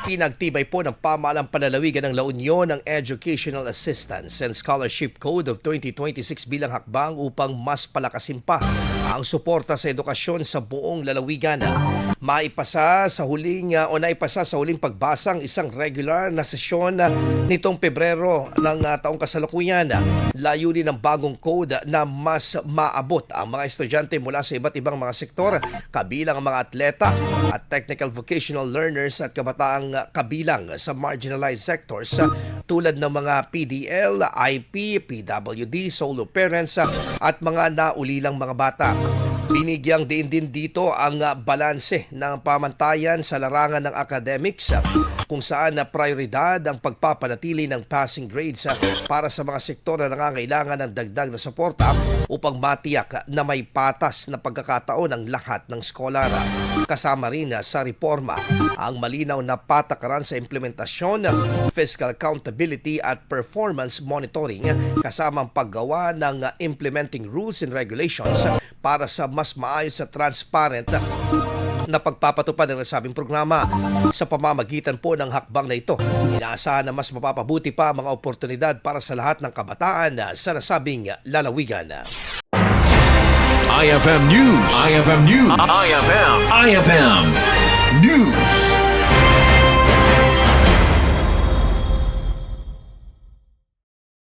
Pinagtibay po ng pamahalang panlalawigan ng La Union ang Educational Assistance and Scholarship Code of 2026 bilang hakbang upang mas palakasin pa ang suporta sa edukasyon sa buong lalawigan. Naipasa sa huling pagbasang isang regular na sesyon nitong Pebrero ng taong kasalukuyan. Layunin ng bagong code na mas maabot ang mga estudyante mula sa iba't ibang mga sektor, kabilang ang mga atleta at technical vocational learners at kabataang kabilang sa marginalized sectors tulad ng mga PDL, IP, PWD, solo parents at mga naulilang mga bata. Binigyang diin din dito ang balanse ng pamantayan sa larangan ng academics kung saan na prioridad ang pagpapanatili ng passing grades para sa mga sektor na nangangailangan ng dagdag na suporta upang matiyak na may patas na pagkakataon ang lahat ng skolara. Kasama rin sa reforma ang malinaw na patakaran sa implementasyon ng fiscal accountability at performance monitoring kasama ang paggawa ng implementing rules and regulations para sa mas maayos at transparent na pagpapatupad ng nasabing programa. Sa pamamagitan po ng hakbang na ito, inaasahan na mas mapapabuti pa ang mga oportunidad para sa lahat ng kabataan sa nasabing lalawigan. IFM News. IFM News. IFM News.